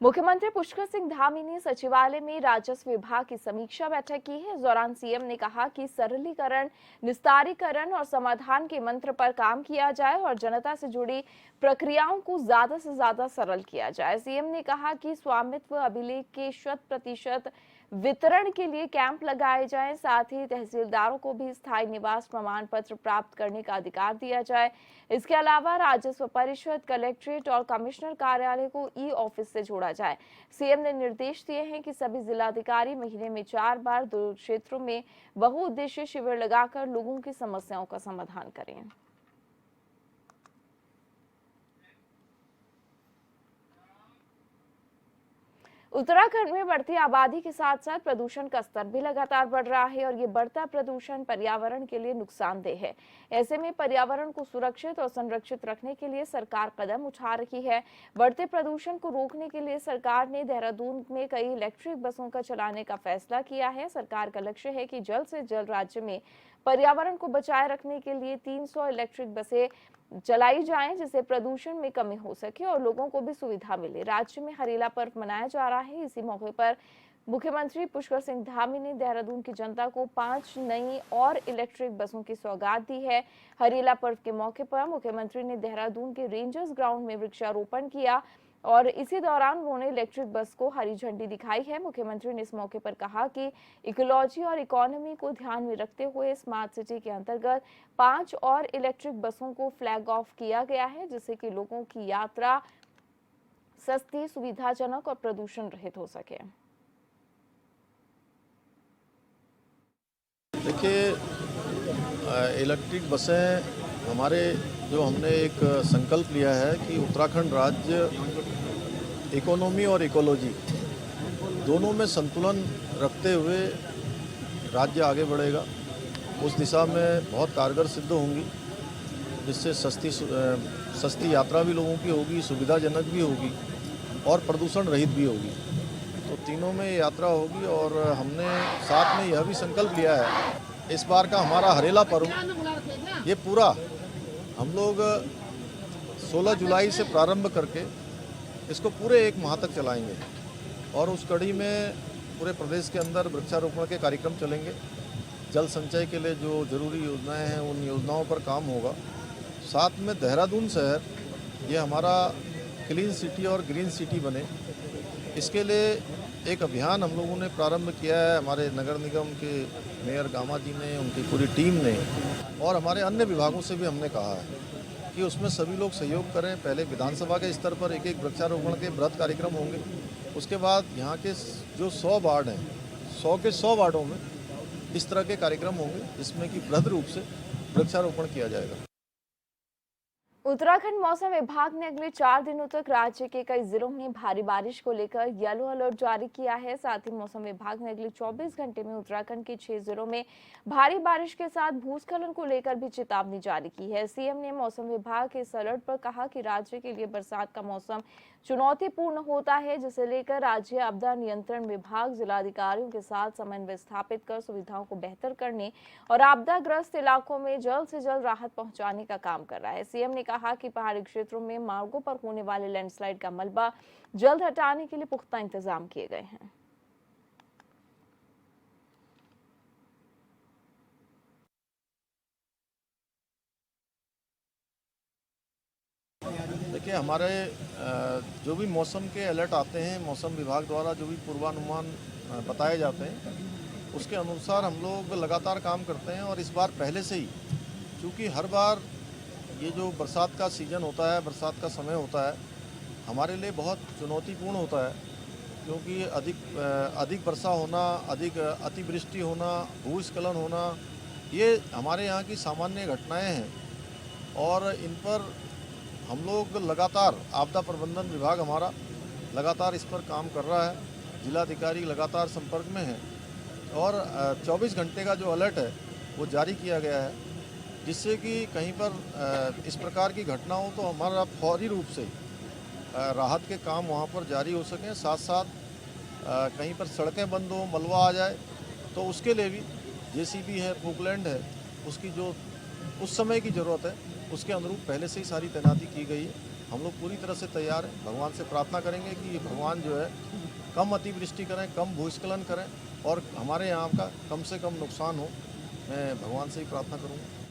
मुख्यमंत्री पुष्कर सिंह धामी ने सचिवालय में राजस्व विभाग की समीक्षा बैठक की है। इस दौरान सीएम ने कहा कि सरलीकरण, निस्तारीकरण और समाधान के मंत्र पर काम किया जाए और जनता से जुड़ी प्रक्रियाओं को ज्यादा से ज्यादा सरल किया जाए। सीएम ने कहा कि स्वामित्व अभिलेख के 100% वितरण के लिए कैंप लगाए जाएं, साथ ही तहसीलदारों को भी स्थायी निवास प्रमाण पत्र प्राप्त करने का अधिकार दिया जाए। इसके अलावा राजस्व परिषद, कलेक्ट्रेट और कमिश्नर कार्यालय को ई ऑफिस से जोड़ा जाए। सीएम ने निर्देश दिए हैं कि सभी जिलाधिकारी महीने में 4 बार 2 क्षेत्रों में बहुउद्देशीय शिविर लगाकर लोगों की समस्याओं का समाधान करें। उत्तराखंड में बढ़ती आबादी के साथ साथ प्रदूषण का स्तर भी लगातार बढ़ रहा है और ये बढ़ता प्रदूषण पर्यावरण के लिए नुकसानदेह है। ऐसे में पर्यावरण को सुरक्षित और संरक्षित रखने के लिए सरकार कदम उठा रही है। बढ़ते प्रदूषण को रोकने के लिए सरकार ने देहरादून में कई इलेक्ट्रिक बसों का चलाने का फैसला किया है। सरकार का लक्ष्य है कि जल्द से जल्द राज्य में पर्यावरण को बचाए रखने के लिए 300 इलेक्ट्रिक बसें चलाई जाएं, जिससे प्रदूषण में कमी हो सके और लोगों को भी सुविधा मिले। राज्य में हरेला पर्व मनाया जा रहा है। इसी मौके पर मुख्यमंत्री पुष्कर सिंह धामी ने देहरादून की जनता को 5 नई और इलेक्ट्रिक बसों की सौगात दी है। हरेला पर्व के मौके पर मुख्यमंत्री ने देहरादून के रेंजर्स ग्राउंड में वृक्षारोपण किया और इसी दौरान उन्होंने इलेक्ट्रिक बस को हरी झंडी दिखाई है। मुख्यमंत्री ने इस मौके पर कहा कि इकोलॉजी और इकोनॉमी को ध्यान में रखते हुए स्मार्ट सिटी के अंतर्गत 5 और इलेक्ट्रिक बसों को फ्लैग ऑफ किया गया है, जिससे कि लोगों की यात्रा सस्ती, सुविधाजनक और प्रदूषण रहित हो सके। देखिए, इलेक्ट्रिक बसें हमारे जो हमने एक संकल्प लिया है कि उत्तराखंड राज्य इकोनॉमी और इकोलॉजी दोनों में संतुलन रखते हुए राज्य आगे बढ़ेगा। उस दिशा में बहुत कारगर सिद्ध होंगी, जिससे सस्ती यात्रा भी लोगों की होगी, सुविधाजनक भी होगी और प्रदूषण रहित भी होगी। तो तीनों में यात्रा होगी और हमने साथ में यह भी संकल्प लिया है, इस बार का हमारा हरेला पर्व ये पूरा हम लोग 16 जुलाई से प्रारंभ करके इसको पूरे 1 माह तक चलाएंगे और उस कड़ी में पूरे प्रदेश के अंदर वृक्षारोपण के कार्यक्रम चलेंगे। जल संचय के लिए जो जरूरी योजनाएं हैं उन योजनाओं पर काम होगा। साथ में देहरादून शहर ये हमारा क्लीन सिटी और ग्रीन सिटी बने, इसके लिए एक अभियान हम लोगों ने प्रारंभ किया है। हमारे नगर निगम के मेयर गामा जी ने, उनकी पूरी टीम ने और हमारे अन्य विभागों से भी हमने कहा है कि उसमें सभी लोग सहयोग करें। पहले विधानसभा के स्तर पर एक वृक्षारोपण के बृहत कार्यक्रम होंगे, उसके बाद यहाँ के जो 100 वार्ड हैं, 100 के 100 वार्डों में इस तरह के कार्यक्रम होंगे जिसमें कि बृहद रूप से वृक्षारोपण किया जाएगा। उत्तराखंड मौसम विभाग ने अगले 4 दिनों तक राज्य के कई जिलों में भारी बारिश को लेकर येलो अलर्ट जारी किया है। साथ ही मौसम विभाग ने अगले 24 घंटे में उत्तराखंड के 6 जिलों में भारी बारिश के साथ भूस्खलन को लेकर भी चेतावनी जारी की है। सीएम ने मौसम विभाग के इस अलर्ट पर कहा कि राज्य के लिए बरसात का मौसम चुनौतीपूर्ण होता है, जिसे लेकर राज्य आपदा नियंत्रण विभाग जिलाधिकारियों के साथ समन्वय स्थापित कर सुविधाओं को बेहतर करने और आपदाग्रस्त इलाकों में जल्द से जल्द राहत पहुंचाने का काम कर रहा है। सीएम ने कहा कि पहाड़ी क्षेत्रों में मार्गों पर होने वाले लैंडस्लाइड का मलबा जल्द हटाने के लिए पुख्ता इंतजाम किए गए हैं। देखिए, हमारे जो भी मौसम के अलर्ट आते हैं, मौसम विभाग द्वारा जो भी पूर्वानुमान बताए जाते हैं, उसके अनुसार हम लोग लगातार काम करते हैं। और इस बार पहले से ही, क्योंकि हर बार ये जो बरसात का सीज़न होता है, बरसात का समय होता है, हमारे लिए बहुत चुनौतीपूर्ण होता है, क्योंकि अधिक वर्षा होना, अधिक अतिवृष्टि होना, भूस्खलन होना, ये हमारे यहाँ की सामान्य घटनाएं हैं और इन पर हम लोग लगातार, आपदा प्रबंधन विभाग हमारा लगातार इस पर काम कर रहा है। जिलाधिकारी लगातार संपर्क में है और 24 घंटे का जो अलर्ट है वो जारी किया गया है, जिससे कि कहीं पर इस प्रकार की घटना हो तो हमारा फौरी रूप से राहत के काम वहाँ पर जारी हो सकें। साथ साथ कहीं पर सड़कें बंद हो, मलबा आ जाए तो उसके लिए भी जेसीबी है, पोकलैंड है, उसकी जो उस समय की ज़रूरत है उसके अनुरूप पहले से ही सारी तैनाती की गई है। हम लोग पूरी तरह से तैयार हैं। भगवान से प्रार्थना करेंगे कि ये भगवान जो है कम अतिवृष्टि करें, कम भूस्खलन करें और हमारे यहाँ का कम से कम नुकसान हो। मैं भगवान से ही प्रार्थना करूँगा।